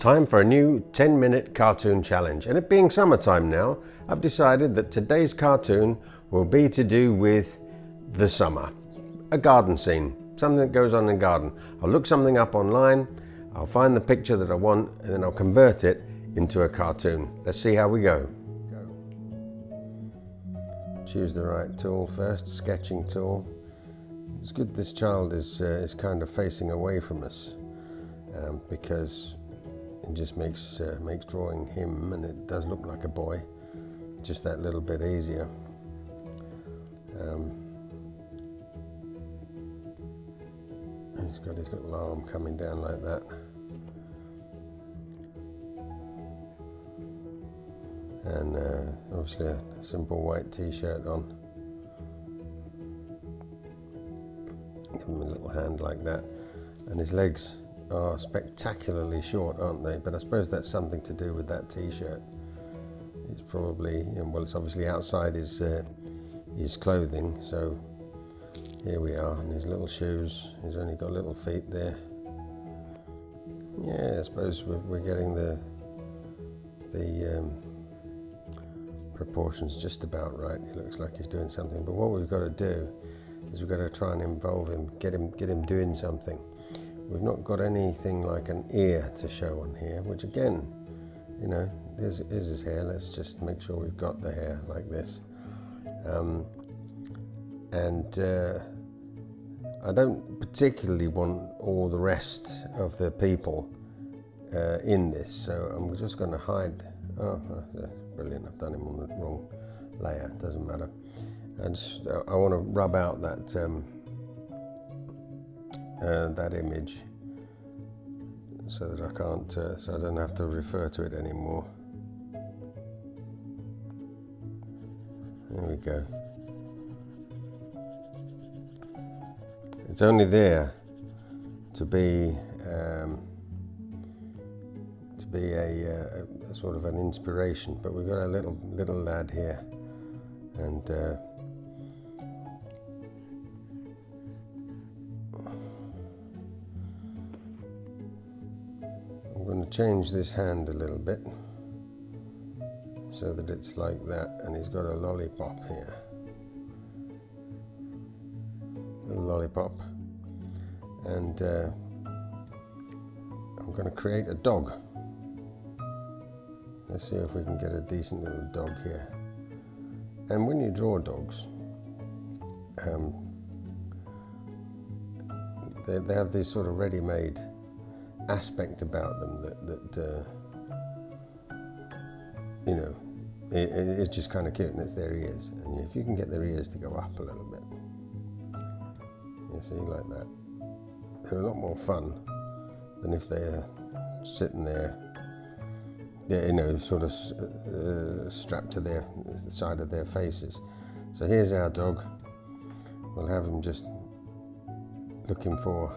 Time for a new 10-minute cartoon challenge, and it being summertime now, I've decided that today's cartoon will be to do with the summer. A garden scene, something that goes on in the garden. I'll look something up online, I'll find the picture that I want, and then I'll convert it into a cartoon. Let's see how we go. Choose the right tool first, sketching tool. It's good this child is kind of facing away from us because it just makes drawing him, and it does look like a boy, just that little bit easier. He's got his little arm coming down like that. And obviously a simple white t-shirt on. Give him a little hand like that. And his legs are spectacularly short, aren't they? But I suppose that's something to do with that t-shirt. It's probably, well, it's obviously outside his clothing, so here we are, and his little shoes. He's only got little feet there. Yeah, I suppose we're getting the proportions just about right. He looks like he's doing something, but what we've got to do is we've got to try and involve him, get him doing something. We've not got anything like an ear to show on here, which again, you know, here's his hair. Let's just make sure we've got the hair like this. I don't particularly want all the rest of the people in this, so I'm just going to hide. Oh, that's brilliant! I've done him on the wrong layer. Doesn't matter. And I want to rub out that that image so that I can't, so I don't have to refer to it anymore. There we go. It's only there to be a sort of an inspiration, but we've got a little lad here, and I'm going to change this hand a little bit so that it's like that, and he's got a lollipop here. Lollipop, and I'm going to create a dog. Let's see if we can get a decent little dog here. And when you draw dogs, they have this sort of ready-made aspect about them that you know, it's just kind of cute, and it's their ears. And if you can get their ears to go up a little bit, you see, like that, they're a lot more fun than if they're sitting there, you know, sort of strapped to the side of their faces. So here's our dog. We'll have him just looking for,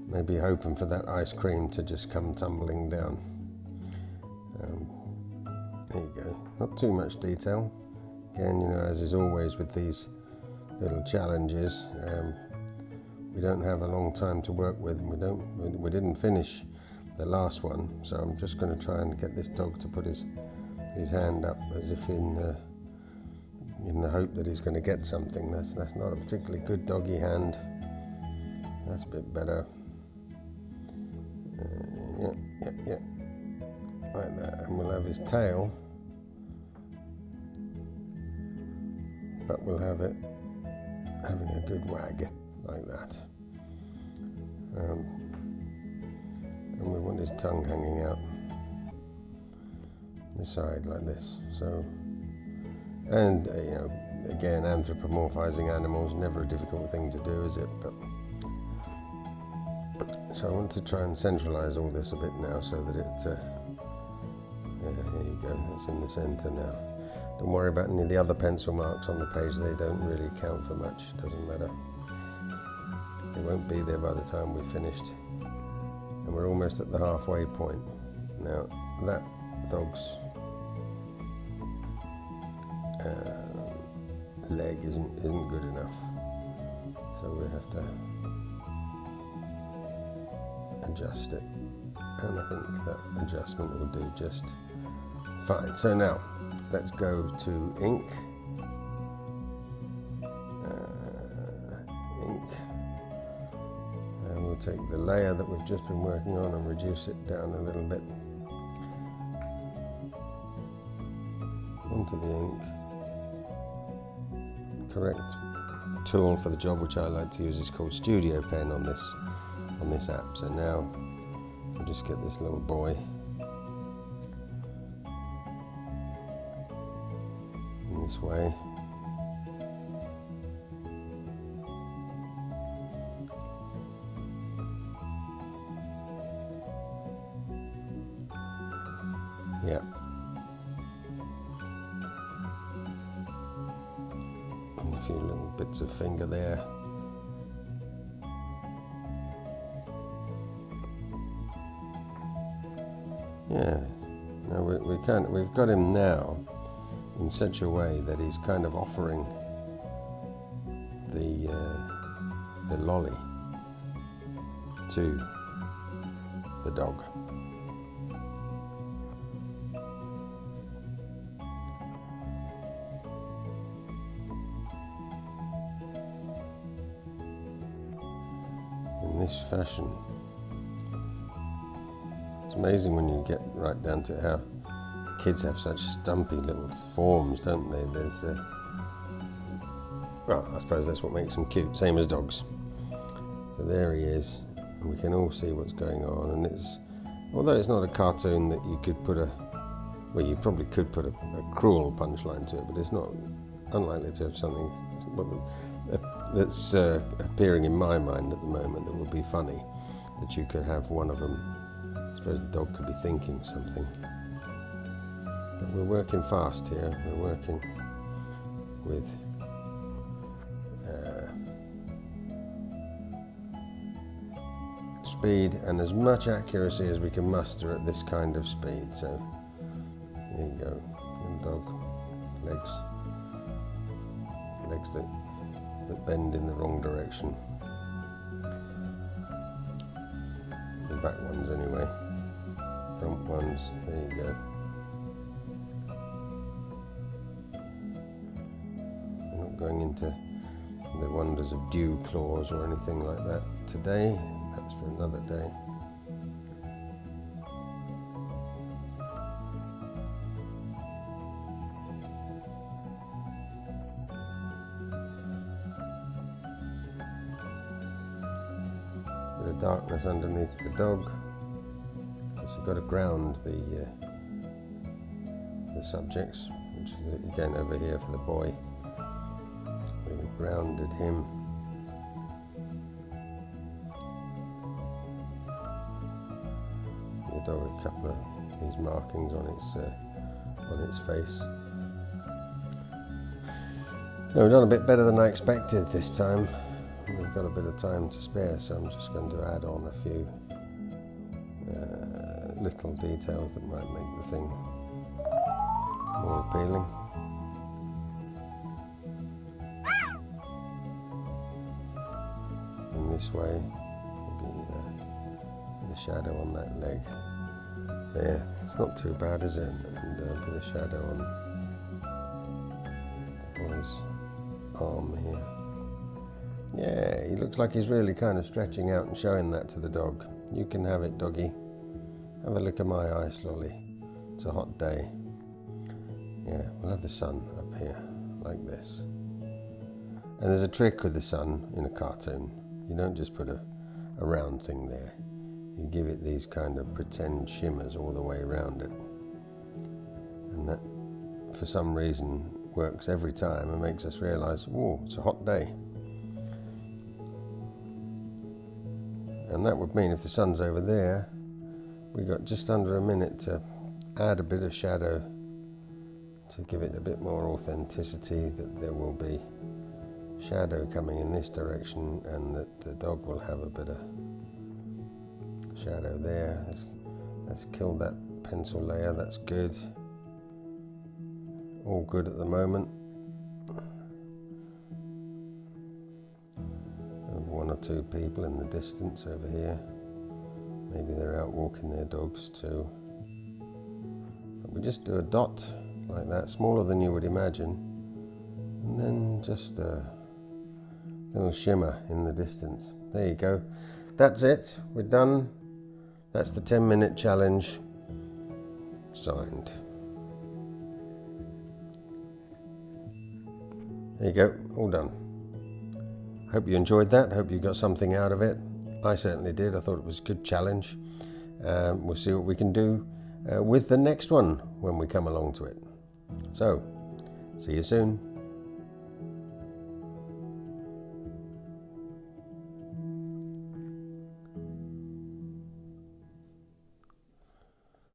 maybe hoping for that ice cream to just come tumbling down. There you go. Not too much detail. Again, you know, as is always with these little challenges, we don't have a long time to work with, and we didn't finish the last one, so I'm just going to try and get this dog to put his hand up as if in the hope that he's going to get something. That's not a particularly good doggy hand. That's a bit better. Yeah, like that, and we'll have his tail, but we'll have it having a good wag like that. And we want his tongue hanging out the side like this. So, and you know, again, anthropomorphizing animals, never a difficult thing to do, is it? But so I want to try and centralize all this a bit now, so that it, yeah, there you go, it's in the center now. Don't worry about any of the other pencil marks on the page, they don't really count for much, it doesn't matter. They won't be there by the time we've finished. And we're almost at the halfway point. Now, that dog's leg isn't good enough. So we have to adjust it, and I think that adjustment will do just fine. So now let's go to ink. And we'll take the layer that we've just been working on and reduce it down a little bit onto the ink. Correct tool for the job, which I like to use, is called Studio Pen on this app. So now we'll just get this little boy in this way. Yeah. And a few little bits of finger there. Yeah. Now we've got him now in such a way that he's kind of offering the lolly to the dog. In this fashion. It's amazing when you get right down to how kids have such stumpy little forms, don't they? There's well, I suppose that's what makes them cute, same as dogs. So there he is, and we can all see what's going on, and it's, although it's not a cartoon that you could put well, you probably could put a cruel punchline to it, but it's not unlikely to have something that's appearing in my mind at the moment that would be funny, that you could have one of them. I suppose the dog could be thinking something. But we're working fast here. We're working with speed and as much accuracy as we can muster at this kind of speed. So there you go, little dog, legs that bend in the wrong direction. The back ones anyway, front ones, there you go. We're not going into the wonders of dew claws or anything like that today. That's for another day. Bit of darkness underneath the dog, because you've got to ground the subjects, which is again over here for the boy. We've grounded him. The dog, a couple of these markings on its face. Now, we've done a bit better than I expected this time. We've got a bit of time to spare, so I'm just going to add on a few little details that might make the thing more appealing. In this way, maybe a shadow on that leg. There, it's not too bad, is it? And a bit of shadow on the boy's arm here. Yeah, he looks like he's really kind of stretching out and showing that to the dog. You can have it, doggy. Have a look at my ice lolly. It's a hot day. Yeah, we'll have the sun up here, like this. And there's a trick with the sun in a cartoon. You don't just put a round thing there. You give it these kind of pretend shimmers all the way around it. And that, for some reason, works every time and makes us realise, oh, it's a hot day. And that would mean if the sun's over there, we got just under a minute to add a bit of shadow to give it a bit more authenticity, that there will be shadow coming in this direction and that the dog will have a bit of shadow there. Let's kill that pencil layer, that's good. All good at the moment. One or two people in the distance over here. Maybe they're out walking their dogs too. But we just do a dot like that, smaller than you would imagine, and then just a little shimmer in the distance. There you go. That's it. We're done. That's the 10-minute challenge signed. There you go, all done. Hope you enjoyed that. Hope you got something out of it. I certainly did. I thought it was a good challenge. We'll see what we can do with the next one when we come along to it. So, see you soon.